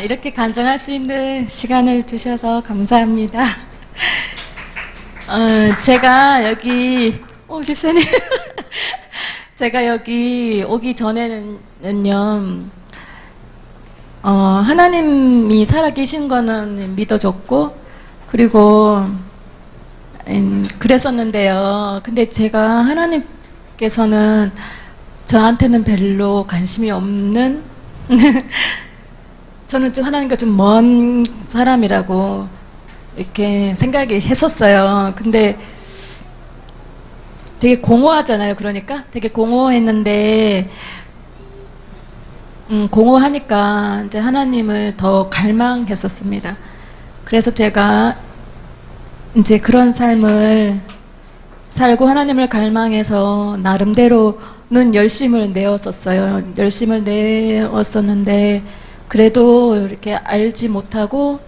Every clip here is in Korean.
이렇게 간증할 수 있는 시간을 주셔서 감사합니다. 제가 여기, 집사님. 제가 여기 오기 전에는요, 하나님이 살아계신 거는 믿어줬고, 그리고, 그랬었는데요. 근데 제가 하나님께서는 저한테는 별로 관심이 없는, 저는 좀 하나님과 좀 먼 사람이라고 이렇게 생각이 했었어요. 근데 되게 공허하잖아요. 그러니까 되게 공허했는데, 공허하니까 이제 하나님을 더 갈망했었습니다. 그래서 제가 이제 그런 삶을 살고 하나님을 갈망해서 나름대로는 열심을 내었었어요. 열심을 내었었는데 그래도 이렇게 알지 못하고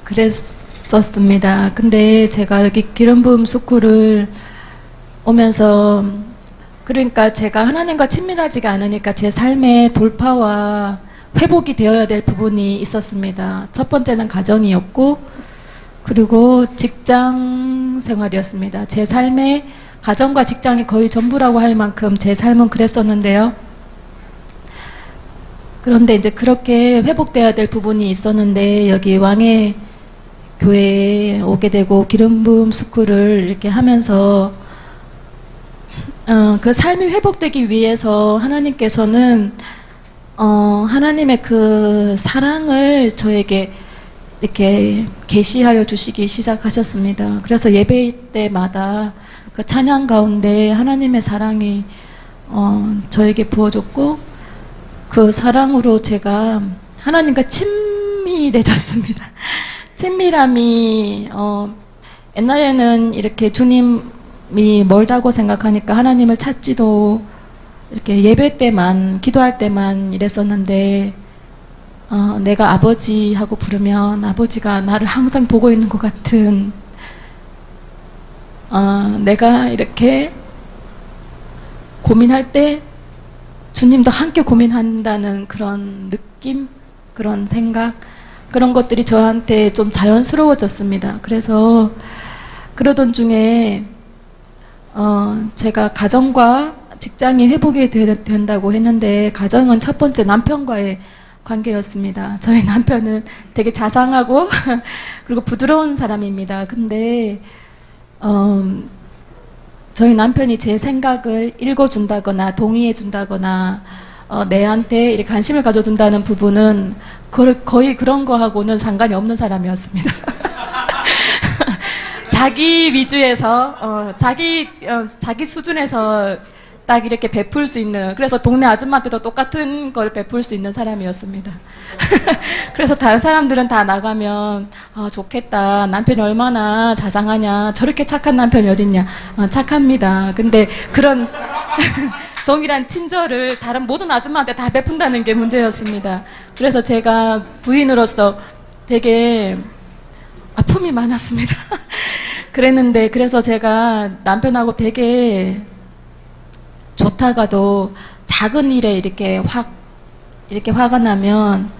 그랬었습니다. 근데 제가 여기 기름 부음 스쿨을 오면서, 그러니까 제가 하나님과 친밀하지가 않으니까 제 삶의 돌파와 회복이 되어야 될 부분이 있었습니다. 첫 번째는 가정이었고, 그리고 직장 생활이었습니다. 제 삶의 가정과 직장이 거의 전부라고 할 만큼 제 삶은 그랬었는데요. 그런데 이제 그렇게 회복돼야 될 부분이 있었는데, 여기 왕의 교회에 오게 되고 기름 부음 스쿨을 이렇게 하면서 그 삶이 회복되기 위해서 하나님께서는 하나님의 그 사랑을 저에게 이렇게 계시하여 주시기 시작하셨습니다. 그래서 예배 때마다 그 찬양 가운데 하나님의 사랑이 저에게 부어졌고, 그 사랑으로 제가 하나님과 친밀해졌습니다. 친밀함이 옛날에는 이렇게 주님이 멀다고 생각하니까 하나님을 찾지도, 이렇게 예배 때만, 기도할 때만 이랬었는데, 내가 아버지 하고 부르면 아버지가 나를 항상 보고 있는 것 같은, 내가 이렇게 고민할 때 주님도 함께 고민한다는 그런 느낌, 그런 생각, 그런 것들이 저한테 좀 자연스러워졌습니다. 그래서 그러던 중에 제가 가정과 직장이 회복이 된다고 했는데, 가정은 첫 번째 남편과의 관계였습니다. 저희 남편은 되게 자상하고 그리고 부드러운 사람입니다. 근데 저희 남편이 제 생각을 읽어준다거나 동의해준다거나 내한테 이렇게 관심을 가져준다는 부분은 거의 그런 거하고는 상관이 없는 사람이었습니다. 자기 위주에서 자기 수준에서 딱 이렇게 베풀 수 있는, 그래서 동네 아줌마한테도 똑같은 걸 베풀 수 있는 사람이었습니다. 그래서 다른 사람들은 다 나가면 좋겠다, 남편이 얼마나 자상하냐, 저렇게 착한 남편이 어딨냐. 착합니다. 근데 그런 동일한 친절을 다른 모든 아줌마한테 다 베푼다는 게 문제였습니다. 그래서 제가 부인으로서 되게 아픔이 많았습니다. 그랬는데, 그래서 제가 남편하고 되게 좋다가도 작은 일에 이렇게 화가 나면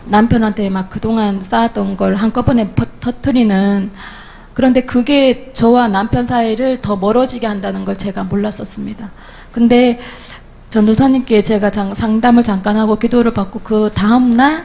남편한테 막 그동안 쌓았던 걸 한꺼번에 터뜨리는, 그런데 그게 저와 남편 사이를 더 멀어지게 한다는 걸 제가 몰랐었습니다. 근데 전도사님께 제가 상담을 잠깐 하고 기도를 받고 그 다음날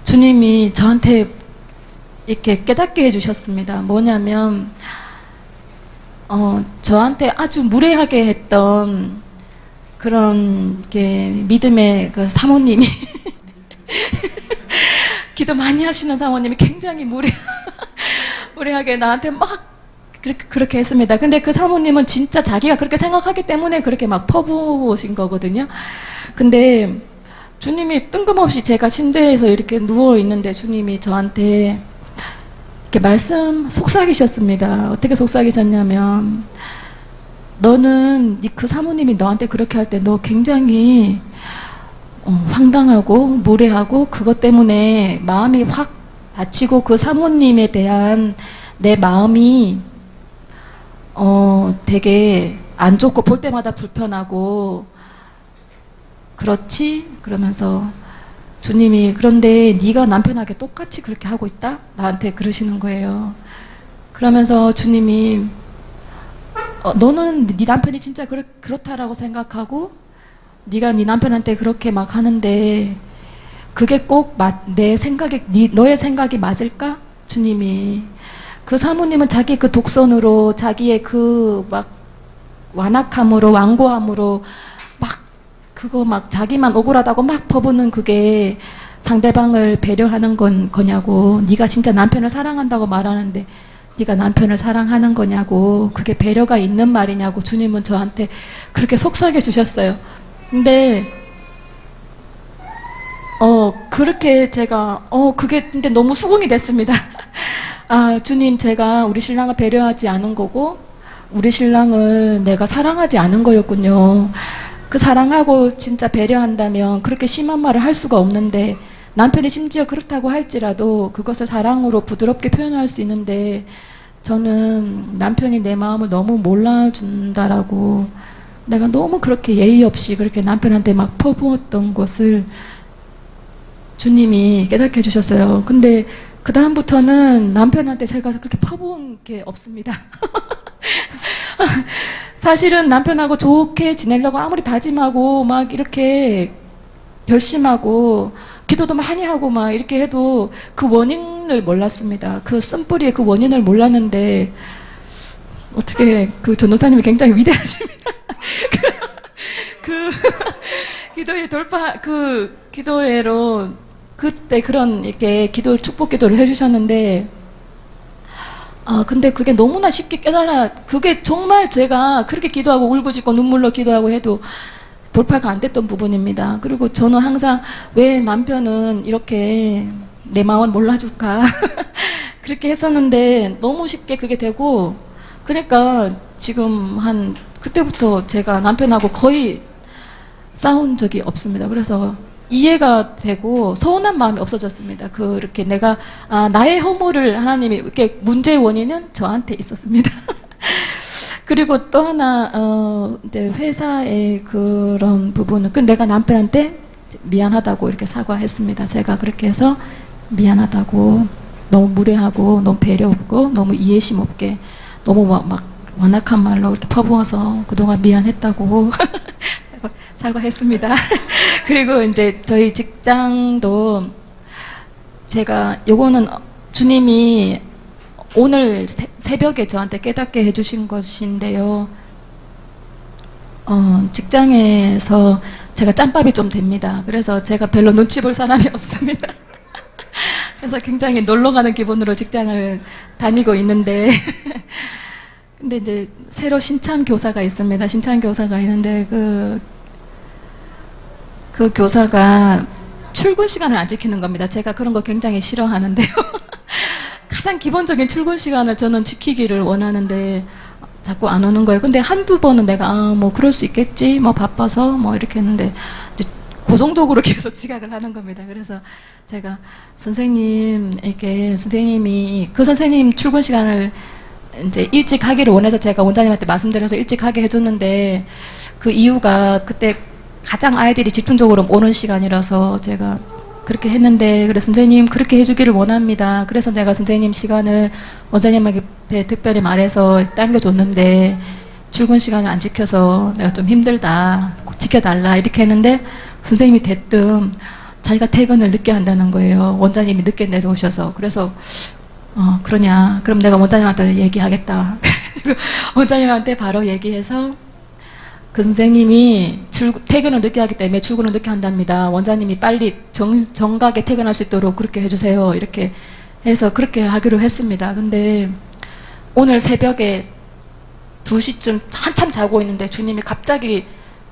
주님이 저한테 이렇게 깨닫게 해주셨습니다. 뭐냐면 저한테 아주 무례하게 했던 그런 이렇게 믿음의 그 사모님이 기도 많이 하시는 사모님이 굉장히 무례하게 나한테 막 그렇게 했습니다. 근데 그 사모님은 진짜 자기가 그렇게 생각하기 때문에 그렇게 막 퍼부으신 거거든요. 근데 주님이 뜬금없이 제가 침대에서 이렇게 누워 있는데 주님이 저한테 이렇게 속삭이셨습니다. 어떻게 속삭이셨냐면, 너는 그 사모님이 너한테 그렇게 할 때 너 굉장히 황당하고 무례하고 그것 때문에 마음이 확 다치고 그 사모님에 대한 내 마음이 되게 안 좋고 볼 때마다 불편하고 그렇지? 그러면서 주님이 그런데 네가 남편에게 똑같이 그렇게 하고 있다? 나한테 그러시는 거예요. 그러면서 주님이 너는 네 남편이 진짜 그렇다라고 생각하고 네가 네 남편한테 그렇게 막 하는데 그게 꼭 내 생각에 너의 생각이 맞을까? 주님이 그 사모님은 자기 그 독선으로 자기의 그 막 완악함으로 완고함으로 막 그거 막 자기만 억울하다고 막 퍼부는 그게 상대방을 배려하는 거냐고. 네가 진짜 남편을 사랑한다고 말하는데 네가 남편을 사랑하는 거냐고. 그게 배려가 있는 말이냐고 주님은 저한테 그렇게 속삭여 주셨어요. 근데 그렇게 제가 그게 근데 너무 수긍이 됐습니다. 아, 주님, 제가 우리 신랑을 배려하지 않은 거고 우리 신랑을 내가 사랑하지 않은 거였군요. 그 사랑하고 진짜 배려한다면 그렇게 심한 말을 할 수가 없는데 남편이 심지어 그렇다고 할지라도 그것을 사랑으로 부드럽게 표현할 수 있는데 저는 남편이 내 마음을 너무 몰라준다라고 내가 너무 그렇게 예의 없이 그렇게 남편한테 막 퍼부었던 것을 주님이 깨닫게 해주셨어요. 근데 그 다음부터는 남편한테 제가 그렇게 퍼부은 게 없습니다. 사실은 남편하고 좋게 지내려고 아무리 다짐하고 막 이렇게 결심하고 기도도 많이 하고 막 이렇게 해도 그 원인을 몰랐습니다. 그 쓴뿌리의 그 원인을 몰랐는데 어떻게 그 전도사님이 굉장히 위대하십니다. 그 기도의 돌파 그 기도회로 그때 그런 이렇게 기도 축복 기도를 해주셨는데 근데 그게 너무나 쉽게 그게 정말 제가 그렇게 기도하고 울부짖고 눈물로 기도하고 해도 돌파가 안 됐던 부분입니다. 그리고 저는 항상 왜 남편은 이렇게 내 마음을 몰라줄까 그렇게 했었는데 너무 쉽게 그게 되고 그러니까 지금 그때부터 제가 남편하고 거의 싸운 적이 없습니다. 그래서 이해가 되고 서운한 마음이 없어졌습니다. 그렇게 내가 나의 허물을 하나님이 이렇게 문제의 원인은 저한테 있었습니다. 그리고 또 하나 이제 회사의 그런 부분은 내가 남편한테 미안하다고 이렇게 사과했습니다. 제가 그렇게 해서 미안하다고 너무 무례하고 너무 배려 없고 너무 이해심 없게 너무 막 완악한 말로 이렇게 퍼부어서 그동안 미안했다고 사과했습니다. 그리고 이제 저희 직장도 제가 요거는 주님이 오늘 새벽에 저한테 깨닫게 해주신 것인데요. 직장에서 제가 짬밥이 좀 됩니다. 그래서 제가 별로 눈치 볼 사람이 없습니다. 그래서 굉장히 놀러 가는 기분으로 직장을 다니고 있는데 근데 이제 새로 신참 교사가 있습니다. 신참 교사가 있는데 그 교사가 출근 시간을 안 지키는 겁니다. 제가 그런 거 굉장히 싫어하는데요. 가장 기본적인 출근 시간을 저는 지키기를 원하는데 자꾸 안 오는 거예요. 근데 한두 번은 내가 뭐 그럴 수 있겠지, 뭐 바빠서 뭐 이렇게 했는데 이제 고정적으로 계속 지각을 하는 겁니다. 그래서 제가 선생님이 그 선생님 출근 시간을 이제 일찍 하기를 원해서 제가 원장님한테 말씀드려서 일찍 하게 해줬는데 그 이유가 그때 가장 아이들이 집중적으로 오는 시간이라서 제가 그렇게 했는데 그래서 선생님 그렇게 해주기를 원합니다. 그래서 내가 선생님 시간을 원장님에게 특별히 말해서 당겨줬는데 출근 시간을 안 지켜서 내가 좀 힘들다. 꼭 지켜달라 이렇게 했는데 선생님이 대뜸 자기가 퇴근을 늦게 한다는 거예요. 원장님이 늦게 내려오셔서. 그래서 그러냐. 그럼 내가 원장님한테 얘기하겠다. 원장님한테 바로 얘기해서 그 선생님이 퇴근을 늦게 하기 때문에 출근을 늦게 한답니다. 원장님이 빨리 정각에 퇴근할 수 있도록 그렇게 해주세요. 이렇게 해서 그렇게 하기로 했습니다. 근데 오늘 새벽에 2시쯤 한참 자고 있는데 주님이 갑자기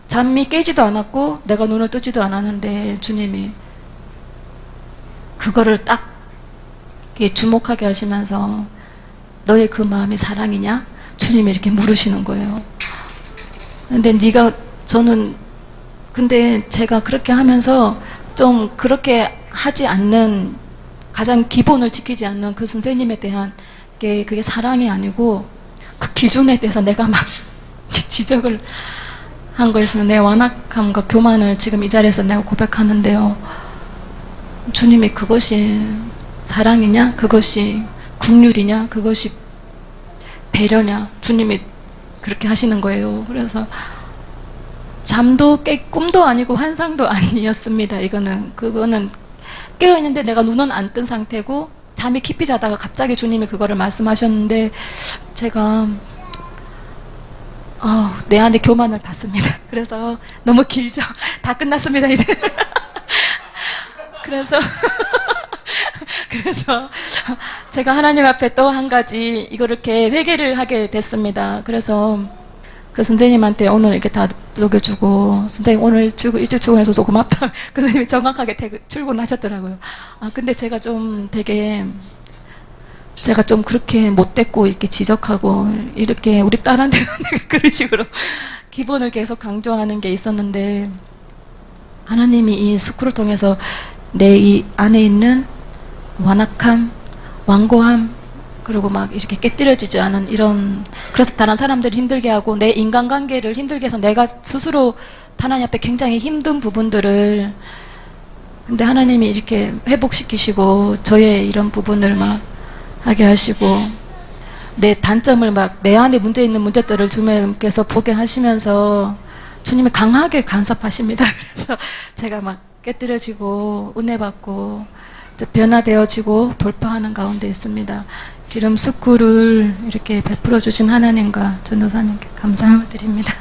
잠이 깨지도 않았고 내가 눈을 뜨지도 않았는데 주님이 그거를 딱 주목하게 하시면서 너의 그 마음이 사랑이냐? 주님이 이렇게 물으시는 거예요. 근데 근데 제가 그렇게 하면서 좀 그렇게 하지 않는 가장 기본을 지키지 않는 그 선생님에 대한 그게 사랑이 아니고 그 기준에 대해서 내가 막 지적을 한 거였습니다. 내 완악함과 교만을 지금 이 자리에서 내가 고백하는데요. 주님이 그것이 사랑이냐? 그것이 국률이냐? 그것이 배려냐? 주님이 그렇게 하시는 거예요. 그래서 잠도 꿈도 아니고 환상도 아니었습니다. 그거는 깨어있는데 내가 눈은 안 뜬 상태고 잠이 깊이 자다가 갑자기 주님이 그거를 말씀하셨는데 제가 내 안에 교만을 받습니다. 그래서 너무 길죠? 다 끝났습니다, 이제. 그래서 제가 하나님 앞에 또 한 가지 이렇게 회개를 하게 됐습니다. 그래서 그 선생님한테 오늘 이렇게 다 녹여주고, 선생님 오늘 일찍 출근해줘서 고맙다. 그 선생님이 정확하게 출근하셨더라고요. 근데 제가 좀 그렇게 못됐고 이렇게 지적하고 이렇게 우리 딸한테는 내가 그런 식으로 기본을 계속 강조하는 게 있었는데, 하나님이 이 스쿨을 통해서 내 이 안에 있는 완악함, 완고함, 그리고 막 이렇게 깨뜨려지지 않은 그래서 다른 사람들을 힘들게 하고 내 인간관계를 힘들게 해서 내가 스스로 하나님 앞에 굉장히 힘든 부분들을, 근데 하나님이 이렇게 회복시키시고 저의 이런 부분을 막 하게 하시고 내 단점을 막 내 안에 문제 있는 문제들을 주님께서 보게 하시면서 주님이 강하게 간섭하십니다. 그래서 제가 막 깨뜨려지고 은혜 받고 변화되어지고 돌파하는 가운데 있습니다. 기름 스쿨을 이렇게 베풀어 주신 하나님과 전도사님께 감사드립니다.